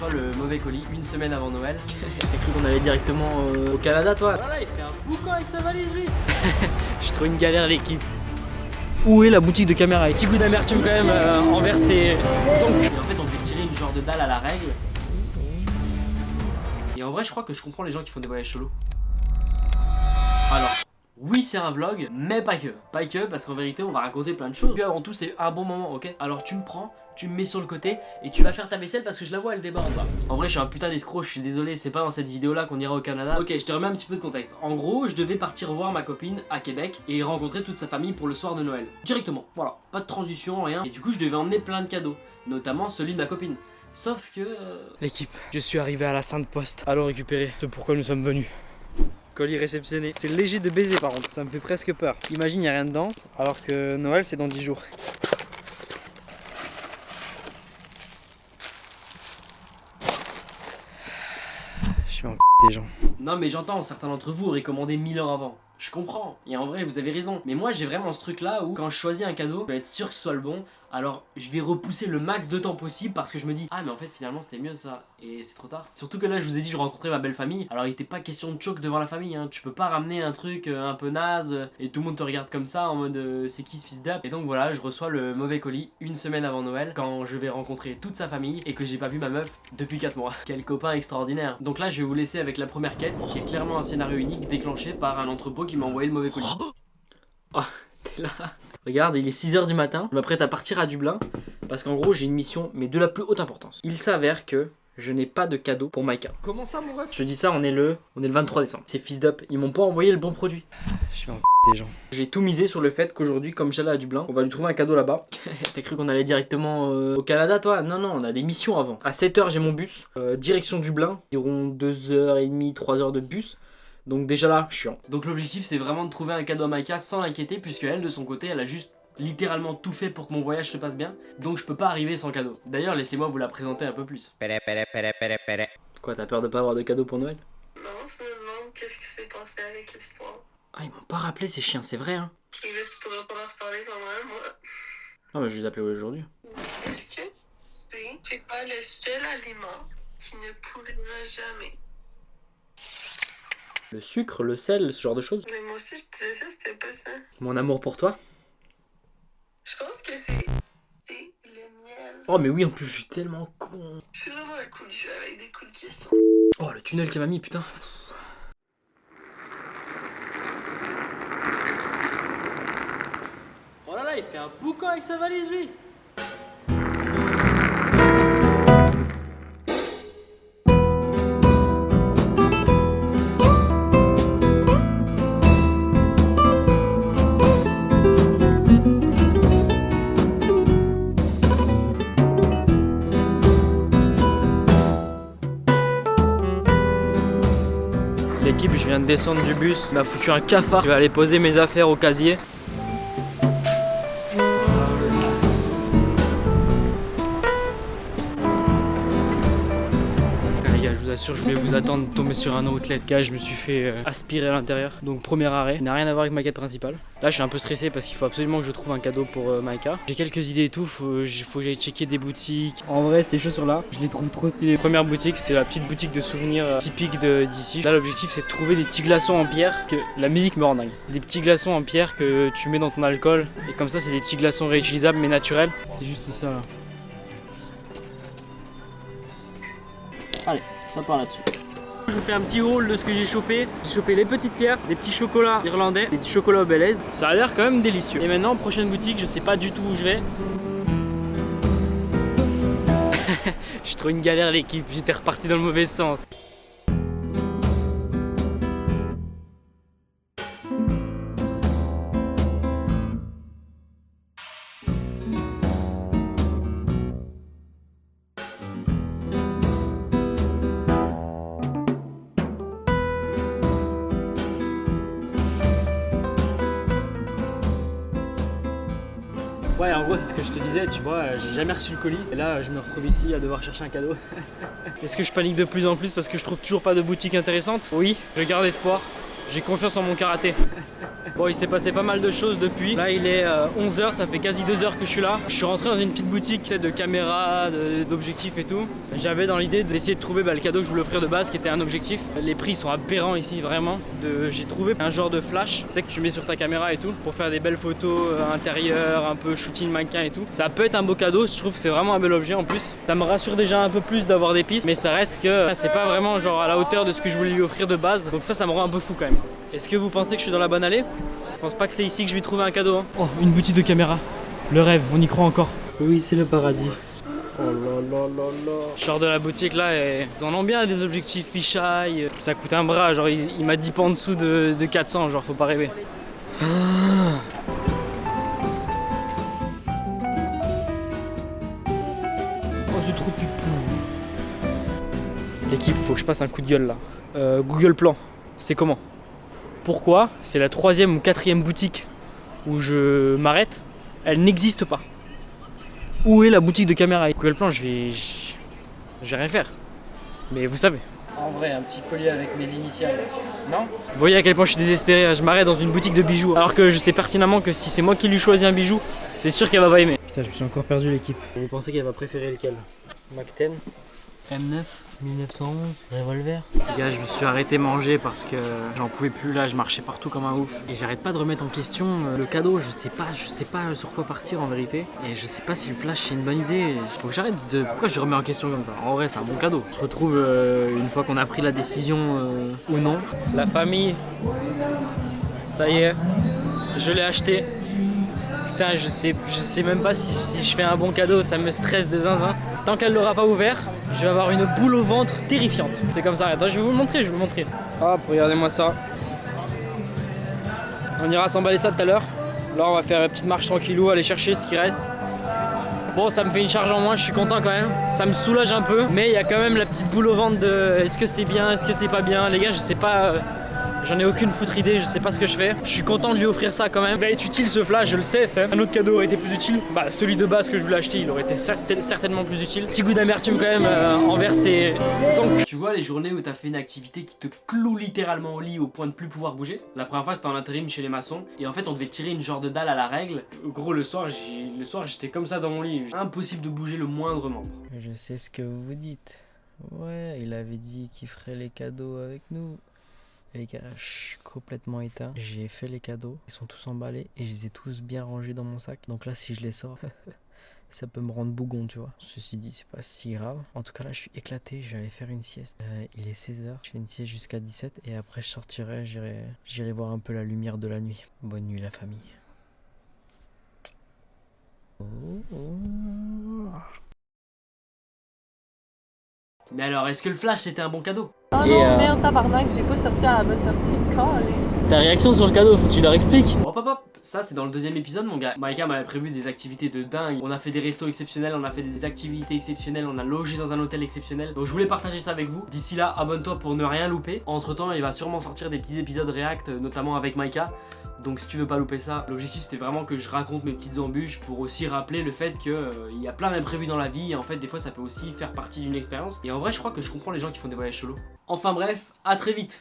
reçois le mauvais colis une semaine avant Noël. T'as cru qu'on allait directement au Canada, toi? Voilà, il fait un boucan avec sa valise, lui. Je trouve une galère, l'équipe. Où est la boutique de caméra? Petit goût d'amertume quand même envers ces oncles. Et en fait, on devait tirer une genre de dalle à la règle. Et en vrai, je crois que je comprends les gens qui font des voyages solo. Alors, oui, c'est un vlog, mais pas que. Pas que, parce qu'en vérité, on va raconter plein de choses. Puis avant tout, c'est un bon moment, ok? Alors, tu me prends, tu me mets sur le côté et tu vas faire ta vaisselle parce que je la vois, elle déborde là. En vrai, je suis un putain d'escroc, je suis désolé, c'est pas dans cette vidéo là qu'on ira au Canada. Ok, je te remets un petit peu de contexte. En gros, je devais partir voir ma copine à Québec et rencontrer toute sa famille pour le soir de Noël. Directement, voilà, pas de transition, rien. Et du coup, je devais emmener plein de cadeaux, notamment celui de ma copine. Sauf que... L'équipe, je suis arrivé à la Sainte Poste. Allons récupérer ce pourquoi nous sommes venus. Colis réceptionné. C'est léger de baiser par contre, ça me fait presque peur. Imagine, il n'y a rien dedans, alors que Noël c'est dans 10 jours. Je suis en des gens. Non mais j'entends, certains d'entre vous auraient commandé 1000 ans avant. Je comprends, et en vrai vous avez raison. Mais moi j'ai vraiment ce truc là où quand je choisis un cadeau, je vais être sûr que ce soit le bon. Alors je vais repousser le max de temps possible parce que je me dis ah mais en fait finalement c'était mieux ça. Et c'est trop tard. Surtout que là je vous ai dit je rencontrais ma belle famille. Alors il était pas question de choc devant la famille hein. Tu peux pas ramener un truc un peu naze et tout le monde te regarde comme ça en mode c'est qui ce fils d'app. Et donc voilà, je reçois le mauvais colis une semaine avant Noël quand je vais rencontrer toute sa famille et que j'ai pas vu ma meuf depuis 4 mois. Quel copain extraordinaire. Donc là je vais vous laisser avec la première quête qui est clairement un scénario unique déclenché par un entrepôt qui m'a envoyé le mauvais colis. Oh, t'es là. Regarde, il est 6 h du matin, je m'apprête à partir à Dublin parce qu'en gros j'ai une mission mais de la plus haute importance. Il s'avère que je n'ai pas de cadeau pour Maïka. Comment ça mon ref? Je dis ça, on est le 23 décembre. Ces fils d'up, ils m'ont pas envoyé le bon produit. Je suis en des gens. J'ai tout misé sur le fait qu'aujourd'hui, comme j'allais à Dublin, on va lui trouver un cadeau là-bas. T'as cru qu'on allait directement au Canada toi? Non, non, on a des missions avant. À 7 h j'ai mon bus, direction Dublin. Environ 2h30, 3 h de bus. Donc déjà là, chiant. Donc l'objectif c'est vraiment de trouver un cadeau à Maïka sans l'inquiéter puisque elle de son côté elle a juste littéralement tout fait pour que mon voyage se passe bien. Donc je peux pas arriver sans cadeau. D'ailleurs laissez-moi vous la présenter un peu plus. Quoi, t'as peur de pas avoir de cadeau pour Noël? Non, je me demande qu'est-ce qui s'est passé avec l'histoire. Ah ils m'ont pas rappelé ces chiens, c'est vrai hein. Et là tu pourras pas leur parler pendant un mois. Non mais je les appelais aujourd'hui. Est-ce que c'est pas le seul aliment qui ne pourrira jamais? Le sucre, le sel, ce genre de choses. Mais moi aussi je disais ça, c'était pas ça. Mon amour pour toi. Je pense que c'est le miel. Oh mais oui en plus je suis tellement con. Je suis vraiment un cool jeu avec des cool questions. Oh le tunnel qu'elle m'a mis putain. Oh là là il fait un boucan avec sa valise lui. L'équipe, je viens de descendre du bus, il m'a foutu un cafard. Je vais aller poser mes affaires au casier. Je vous assure, je voulais vous attendre tomber sur un outlet. Gars, je me suis fait aspirer à l'intérieur. Donc premier arrêt, n'a rien à voir avec ma quête principale. Là, je suis un peu stressé parce qu'il faut absolument que je trouve un cadeau pour Maïka. J'ai quelques idées et tout, faut que j'aille checker des boutiques. En vrai, ces chaussures là, je les trouve trop stylées. Première boutique, c'est la petite boutique de souvenirs typique d'ici. Là, l'objectif, c'est de trouver des petits glaçons en pierre que la musique me rend dingue. Des petits glaçons en pierre que tu mets dans ton alcool. Et comme ça, c'est des petits glaçons réutilisables mais naturels. C'est juste ça là. Allez. Ça part là-dessus. Je vous fais un petit haul de ce que j'ai chopé. J'ai chopé les petites pierres, des petits chocolats irlandais, des petits chocolats au Belize. Ça a l'air quand même délicieux. Et maintenant, prochaine boutique, je sais pas du tout où je vais. Je trouve une galère l'équipe, j'étais reparti dans le mauvais sens. Ouais, en gros, c'est ce que je te disais, tu vois, j'ai jamais reçu le colis. Et là, je me retrouve ici à devoir chercher un cadeau. Est-ce que je panique de plus en plus parce que je trouve toujours pas de boutique intéressante? Oui, je garde espoir. J'ai confiance en mon karaté. Bon, il s'est passé pas mal de choses depuis. Là, il est 11h, ça fait quasi 2 heures que je suis là. Je suis rentré dans une petite boutique de caméras, d'objectifs et tout. J'avais dans l'idée d'essayer de trouver le cadeau que je voulais offrir de base, qui était un objectif. Les prix sont aberrants ici, vraiment. J'ai trouvé un genre de flash, tu sais, que tu mets sur ta caméra et tout, pour faire des belles photos intérieures, un peu shooting mannequin et tout. Ça peut être un beau cadeau, je trouve que c'est vraiment un bel objet en plus. Ça me rassure déjà un peu plus d'avoir des pistes, mais ça reste que c'est pas vraiment genre à la hauteur de ce que je voulais lui offrir de base. Donc ça me rend un peu fou quand même. Est-ce que vous pensez que je suis dans la bonne allée? Je pense pas que c'est ici que je vais trouver un cadeau. Hein. Oh, une boutique de caméra. Le rêve, on y croit encore. Oui, c'est le paradis. Oh là là là là. Je sors de la boutique là et ils en ont bien des objectifs fisheye. Ça coûte un bras, genre il m'a dit pas en dessous de 400, genre faut pas rêver. Oh, c'est trop pipou. L'équipe, faut que je passe un coup de gueule là. Google Plan, c'est comment? Pourquoi c'est la 3e ou 4e boutique où je m'arrête, elle n'existe pas? Où est la boutique de caméra? Google Plan, je vais rien faire. Mais vous savez. En vrai, un petit collier avec mes initiales. Non? Vous voyez à quel point je suis désespéré, hein. Je m'arrête dans une boutique de bijoux. Alors que je sais pertinemment que si c'est moi qui lui choisis un bijou, c'est sûr qu'elle va pas aimer. Putain, je me suis encore perdu l'équipe. Vous pensez qu'elle va préférer lequel? Mac 10, M9, 1911, Revolver. Les gars, je me suis arrêté manger parce que j'en pouvais plus là, je marchais partout comme un ouf. Et j'arrête pas de remettre en question le cadeau, je sais pas sur quoi partir en vérité. Et je sais pas si le flash c'est une bonne idée. Faut que j'arrête de... Pourquoi je remets en question comme ça? En vrai, c'est un bon cadeau. On se retrouve une fois qu'on a pris la décision ou non. La famille, ça y est, je l'ai acheté. Putain, je sais même pas si je fais un bon cadeau, ça me stresse des zinzins. Tant qu'elle l'aura pas ouvert, je vais avoir une boule au ventre terrifiante. C'est comme ça, attends, je vais vous le montrer, Hop, regardez-moi ça. On ira s'emballer ça tout à l'heure. Là, on va faire une petite marche tranquillou, aller chercher ce qui reste. Bon, ça me fait une charge en moins, je suis content quand même. Ça me soulage un peu, mais il y a quand même la petite boule au ventre de est-ce que c'est bien, est-ce que c'est pas bien. Les gars, je sais pas... J'en ai aucune foutre idée, je sais pas ce que je fais. Je suis content de lui offrir ça quand même. Il va être utile ce flash, je le sais. Un autre cadeau aurait été plus utile. Bah celui de base que je voulais acheter, il aurait été certainement plus utile. Petit goût d'amertume quand même envers ces enculés. Tu vois les journées où t'as fait une activité qui te cloue littéralement au lit au point de plus pouvoir bouger. La première fois c'était en intérim chez les maçons. Et en fait on devait tirer une genre de dalle à la règle. Gros le soir j'étais comme ça dans mon lit. Impossible de bouger le moindre membre. Je sais ce que vous vous dites. Ouais, il avait dit qu'il ferait les cadeaux avec nous. Les gars, je suis complètement éteint. J'ai fait les cadeaux, ils sont tous emballés et je les ai tous bien rangés dans mon sac. Donc là, si je les sors, ça peut me rendre bougon, tu vois. Ceci dit, c'est pas si grave. En tout cas, là, je suis éclaté. J'allais faire une sieste. Il est 16h. Je fais une sieste jusqu'à 17 et après, je sortirai. J'irai voir un peu la lumière de la nuit. Bonne nuit, la famille. Mais alors, est-ce que le flash c'était un bon cadeau? Oh non, merde, tabarnak, j'ai pas sorti à la bonne sortie. Ta réaction sur le cadeau, faut que tu leur expliques. Hop hop hop, ça c'est dans le 2e épisode mon gars. Maïka m'avait prévu des activités de dingue. On a fait des restos exceptionnels, on a fait des activités exceptionnelles, on a logé dans un hôtel exceptionnel. Donc je voulais partager ça avec vous. D'ici là, abonne-toi pour ne rien louper. Entre temps, il va sûrement sortir des petits épisodes React, notamment avec Maïka. Donc si tu veux pas louper ça, l'objectif c'était vraiment que je raconte mes petites embûches pour aussi rappeler le fait que il y a plein d'imprévus dans la vie et en fait des fois ça peut aussi faire partie d'une expérience. Et en vrai je crois que je comprends les gens qui font des voyages solo. Enfin bref, à très vite.